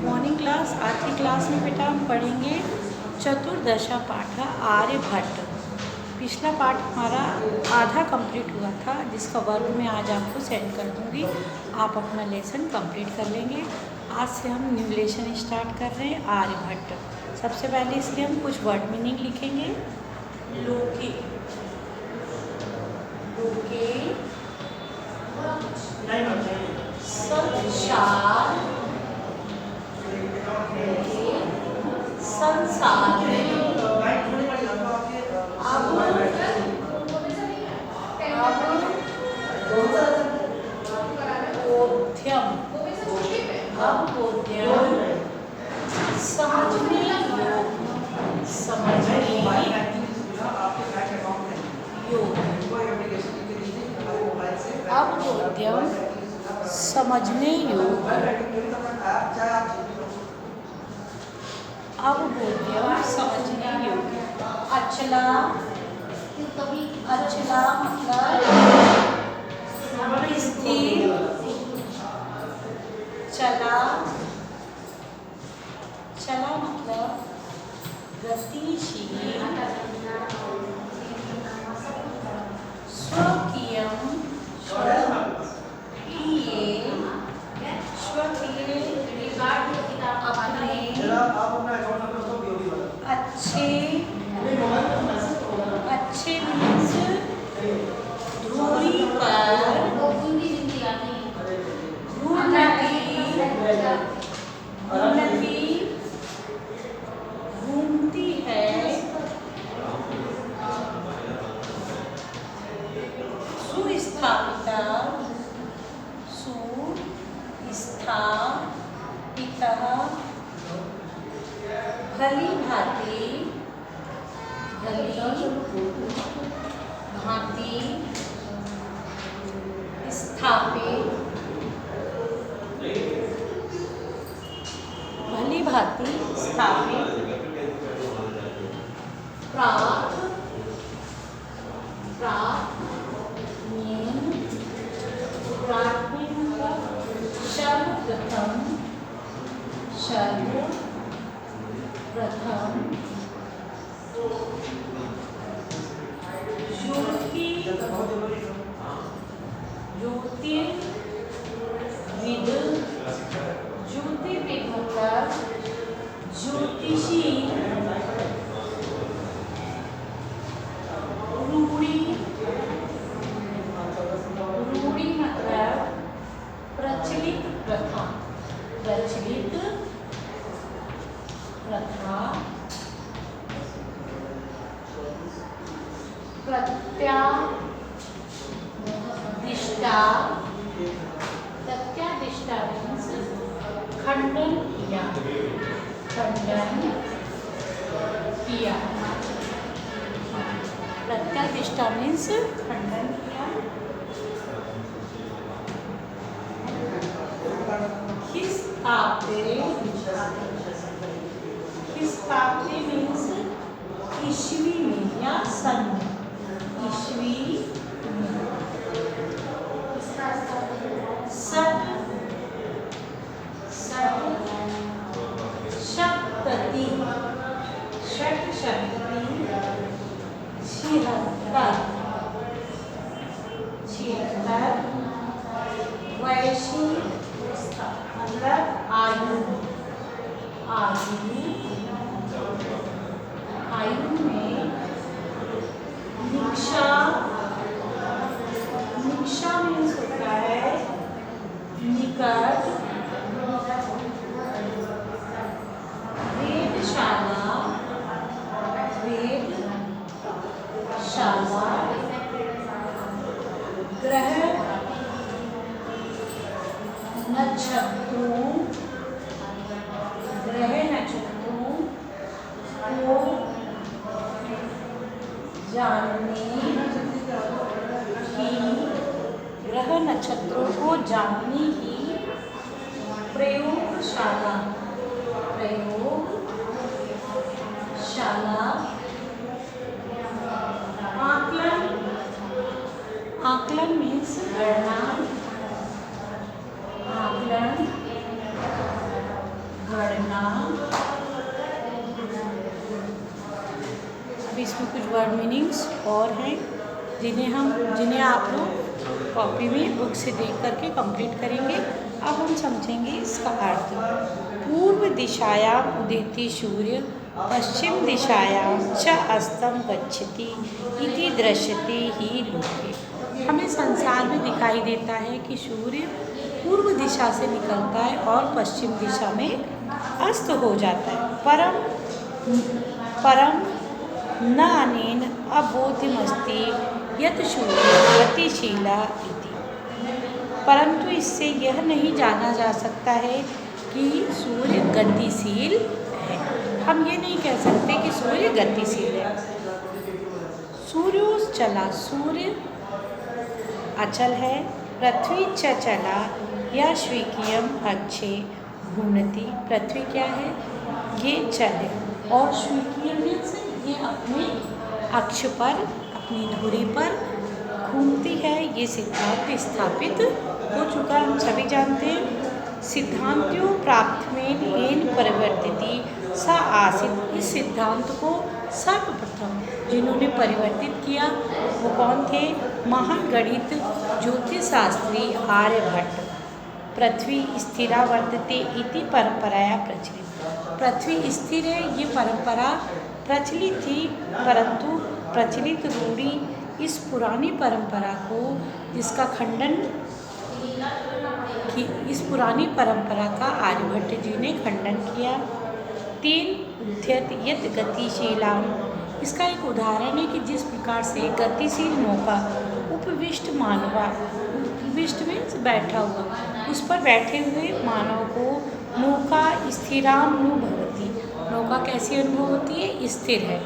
Morning class. आज की class में बेटा हम पढ़ेंगे चतुर्दशा पाठ आर्यभट्ट। पिछला पाठ हमारा आधा कंप्लीट हुआ था, जिसका वर्क मैं आज आपको सेंड कर दूंगी। आप अपना लेसन कंप्लीट कर लेंगे। आज से हम न्यू लेसन स्टार्ट कर रहे हैं आर्यभट्ट। सबसे पहले इसके हम कुछ वर्ड मीनिंग लिखेंगे। लोके, लोके संसार, संसार में बोध्यम समझने योग, समझने योग, अबोध्यम समझने योग, अबोध्यम समझने योग। अचला, अचला मतलब स्थिर, चला, चला मतलब गतिशील, स्वकीयम स्वकीय, स्वकीय अपने, अच्छे, अच्छे मीन्स धूरी पर, उन्नति घूमती है, सुस्थापिता, सुस्थापिता, भली भांति, भली भांति, स्थापित, भली भांति स्थापित, प्राप्त, प्राप्त सर्वप्रथम, सर्वप्रथम, ज्योति, ज्योतिर्विद, ज्योतिर्विद मतलब ज्योतिषी, रूढ़ी, रूढ़ी मतलब प्रचलित प्रथा, प्रचलित प्रथा, प्रत्यादिष्टा, प्रत्यादिष्टा मीन्स खंडन किया, खंडन किया, प्रत्यादिष्टा मीन्स खंडन किया। खिस्ताते, खिस्ताते मीन्स ईस्वी में या सन, ईस्वी में। सत, सत सप्तति, षट शक्ति, 76, 76 वैशी मतलब आयु, आयु, आयु में निक्षा, निक्षा मीन्स होता है निकट, वेदशाला, वेदशाला, ग्रह नक्षत्रों, ग्रह नक्षत्रों को जानने की, ग्रह नक्षत्रों को जानने की प्रयोगशाला, प्रयोगशाला। आकलन, आकलन मीन्स गणना, आकलन गणना। अब इसमें कुछ वर्ड मीनिंग्स और हैं जिन्हें आप लोग कॉपी में बुक से देख करके कंप्लीट करेंगे। अब हम समझेंगे इसका अर्थ। पूर्व दिशायां उदेति सूर्य पश्चिम दिशायां च अस्तं गच्छति इति दृश्यते ही लोके। हमें संसार में दिखाई देता है कि सूर्य पूर्व दिशा से निकलता है और पश्चिम दिशा में अस्त हो जाता है। परम न अनेन अबोध्यमस्ति यत् सूर्य गतिशीला इति। परंतु इससे यह नहीं जाना जा सकता है कि सूर्य गतिशील है। हम ये नहीं कह सकते कि सूर्य गतिशील है। सूर्योश्चला, सूर्य अचल है। पृथ्वी च चला या स्वीकियम अक्षे घूमती। पृथ्वी क्या है? ये चल है। और स्वीकियम से ये अपने अक्ष पर, अपनी धुरी पर घूमती है। ये सिद्धांत स्थापित हो चुका, हम सभी जानते हैं। सिद्धांत्यों प्राप्त में येन परिवर्तिती सा आसित। इस सिद्धांत को सर्वप्रथम जिन्होंने परिवर्तित किया वो कौन थे? महान गणित ज्योतिषशास्त्री आर्यभट्ट। पृथ्वी स्थिरा वर्तते इति परंपराया प्रचलित। पृथ्वी स्थिर है, ये परंपरा प्रचलित थी, परंतु प्रचलित रूढ़ी इस पुरानी परंपरा को, जिसका खंडन कि इस पुरानी परंपरा का आर्यभट्ट जी ने खंडन किया। तेन उद्यत यत् गतिशीलाम। इसका एक उदाहरण है कि जिस प्रकार से गतिशील नौका उपविष्ट मानवा, उपविष्ट में बैठा हुआ, उस पर बैठे हुए मानव को नौका स्थिरानुभवती। नौका कैसी अनुभव होती है? स्थिर है।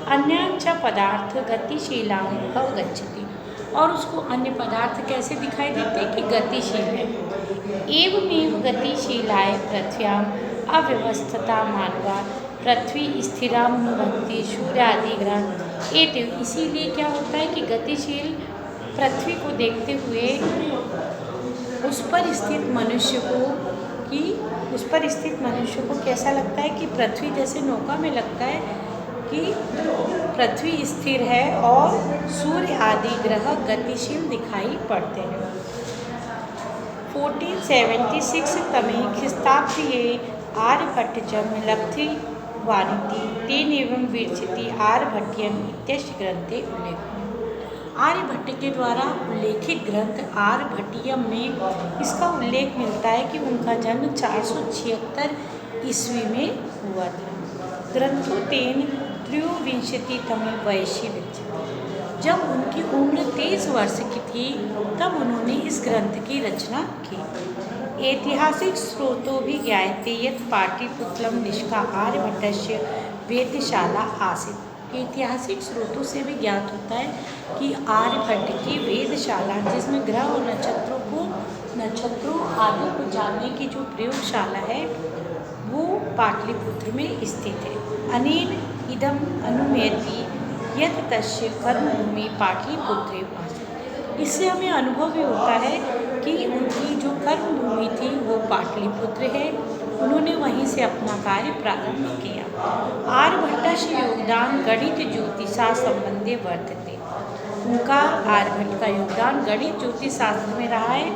अन्याच पदार्थ गतिशीलाम अवगच्छति। और उसको अन्य पदार्थ कैसे दिखाई देते हैं? कि गतिशील है। एवमेव गतिशीलाय पृथ्व्याम अव्यवस्थता मानवा पृथ्वी स्थिरानुभवती सूर्यादि ग्रह एतव। इसीलिए क्या होता है कि गतिशील पृथ्वी को देखते हुए उस पर स्थित मनुष्य को कैसा लगता है कि पृथ्वी जैसे नौका में लगता है कि पृथ्वी स्थिर है और सूर्य आदि ग्रह गतिशील दिखाई पड़ते हैं। 1476 तमे ख्रिस्ताब्दीये आर्यभट्टजम लब्धि वानिति तेन एवं विरचिति आर्यभट्टियम इत्यस्य ग्रंथे उल्लेख। आर्यभट्ट के द्वारा उल्लेखित ग्रंथ आर्यभट्टियम में इसका उल्लेख मिलता है कि उनका जन्म 476 ईस्वी में हुआ था। ग्रंथो तेन त्रयोविंशतितमे वयसि विरचित। जब उनकी उम्र 23 वर्ष की थी तब उन्होंने इस ग्रंथ की रचना की। ऐतिहासिक स्रोतों भी ज्ञायते यत् पाटलिपुत्रम निष्का आर्यभट्टस्य वेदशाला आसीत्। ऐतिहासिक स्रोतों से भी ज्ञात होता है कि आर्यभट्ट की वेदशाला, जिसमें ग्रह और नक्षत्रों आदि को जानने की जो प्रयोगशाला है वो पाटलिपुत्र में स्थित है। अनेन इदम अनुमेति यत् तस्य कर्मभूमि पाटलिपुत्रे आसीत्। इससे हमें अनुभव भी होता है कि उनकी जो कर्मभूमि थी वो पाटलिपुत्र है। उन्होंने वहीं से अपना कार्य प्रारंभ किया। आर्यभट्टस्य योगदान गणित ज्योतिषा संबंधे वर्तते। उनका आर्यभट्ट का योगदान गणित ज्योतिष शास्त्र में रहा है।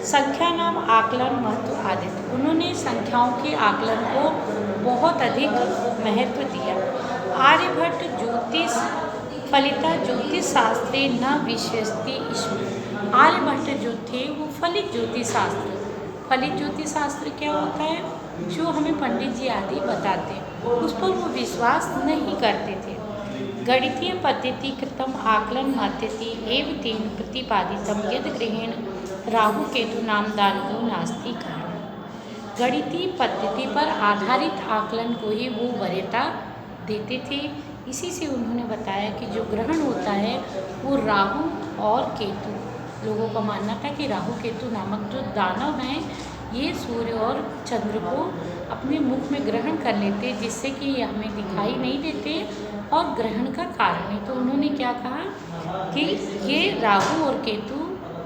संख्या नाम आकलन महत्व आदित। उन्होंने संख्याओं के आकलन को बहुत अधिक महत्व दिया। आर्यभट्ट ज्योतिष फलिता ज्योतिष शास्त्रे न विश्वस्ति इसमें। आर्यभट्ट जो थे वो फलित ज्योतिष शास्त्र। फलित ज्योतिष शास्त्र क्या होता है? जो हमें पंडित जी आदि बताते हैं उस पर वो विश्वास नहीं करते थे। गणितीय पद्धति कृतम आकलन माध्यति एव तेन प्रतिपादितम यद ग्रहेण राहु केतु नाम दानवो नास्ति कारण। गणितीय पद्धति पर आधारित आकलन को ही वो वरीयता देते थे। इसी से उन्होंने बताया कि जो ग्रहण होता है वो राहु और केतु, लोगों का मानना था कि राहु केतु नामक जो दानव हैं ये सूर्य और चंद्र को अपने मुख में ग्रहण कर लेते, जिससे कि ये हमें दिखाई नहीं देते और ग्रहण का कारण है। तो उन्होंने क्या कहा कि ये राहु और केतु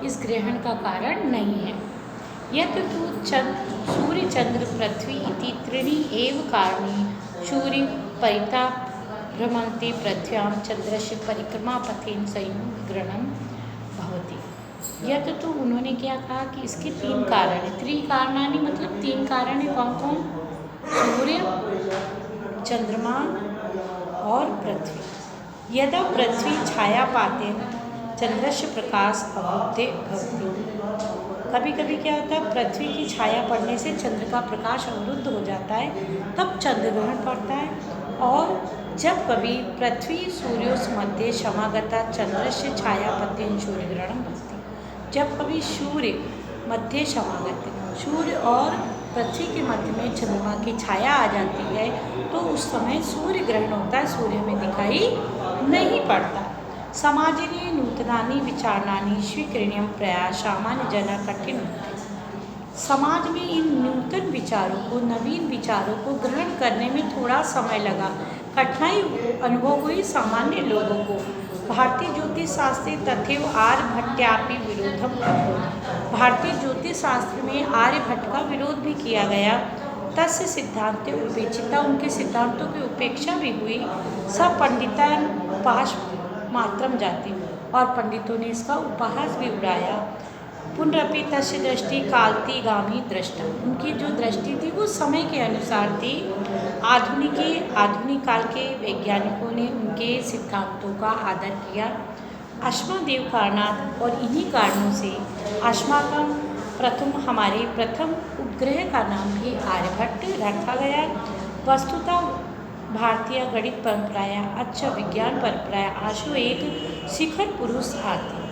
इस ग्रहण का कारण नहीं है। यत् तु सूर्य चंद्र पृथ्वी इति त्रीणि एव कारणानि सूर्य परितः भ्रमन्ते पृथ्व्यां चंद्रस्य परिक्रमापथेन संयुग्रणं भवति। यत् तो उन्होंने क्या कहा कि इसके तीन कारण हैं। त्रिकारणानि मतलब तीन कारण हैं, कौन कौन? सूर्य, चंद्रमा और पृथ्वी। यदा पृथ्वी छाया पाते चंद्रस्य प्रकाश अवरुद्धे भवति। कभी कभी क्या होता है, पृथ्वी की छाया पड़ने से चंद्र का प्रकाश अवरुद्ध हो जाता है, तब चंद्र ग्रहण पड़ता है। और जब कभी पृथ्वी सूर्योस मध्य समागता चंद्रस्य छाया पतेन सूर्य ग्रहण भवति। जब कभी सूर्य मध्य समागत, सूर्य और पृथ्वी के मध्य में चंद्रमा की छाया आ जाती है, तो उस समय सूर्य ग्रहण होता है, सूर्य में दिखाई नहीं पड़ता। समाजिनी नूतनानि विचारणानि स्वीकरणीयं प्रायः सामान्य जना कठिन होते। समाज में इन नूतन विचारों को, नवीन विचारों को ग्रहण करने में थोड़ा समय लगा, कठिनाई अनुभव हुई सामान्य लोगों को। भारतीय ज्योतिष शास्त्र तथैव आर्यभट्ट्यापि विरोधम अभवत्। भारतीय ज्योतिष शास्त्र में आर्यभट्ट का विरोध भी किया गया। तस्य सिद्धांते उपेक्षिता, उनके सिद्धांतों की उपेक्षा भी हुई। सब पंडितान उपहास मात्रम जाति, और पंडितों ने इसका उपहास भी उड़ाया। पुनरपि तस्य दृष्टि कालतिगामी दृष्टा, उनकी जो दृष्टि थी वो समय के अनुसार थी। आधुनिक काल के वैज्ञानिकों ने उनके सिद्धांतों का आदर किया। अस्मादेव कारणात्, और इन्हीं कारणों से अस्माकं हमारे प्रथम उपग्रह का नाम भी आर्यभट्ट रखा गया। वस्तुतः भारतीय गणित परंपराया, अच्छा विज्ञान परंपराया आशु एक शिखर पुरुष आती।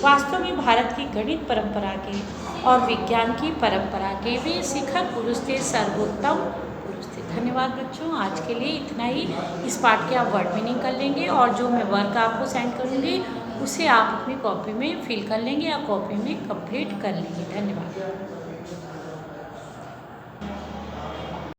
वास्तव में भारत की गणित परंपरा के और विज्ञान की परंपरा के वे शिखर पुरुष थे, सर्वोत्तम पुरुष थे। धन्यवाद बच्चों, आज के लिए इतना ही। इस पाठ के आप वर्ड मीनिंग कर लेंगे, और जो मैं वर्क आपको सेंड करूँगी उसे आप अपनी कॉपी में फिल कर लेंगे या कॉपी में कंप्लीट कर लेंगे। धन्यवाद।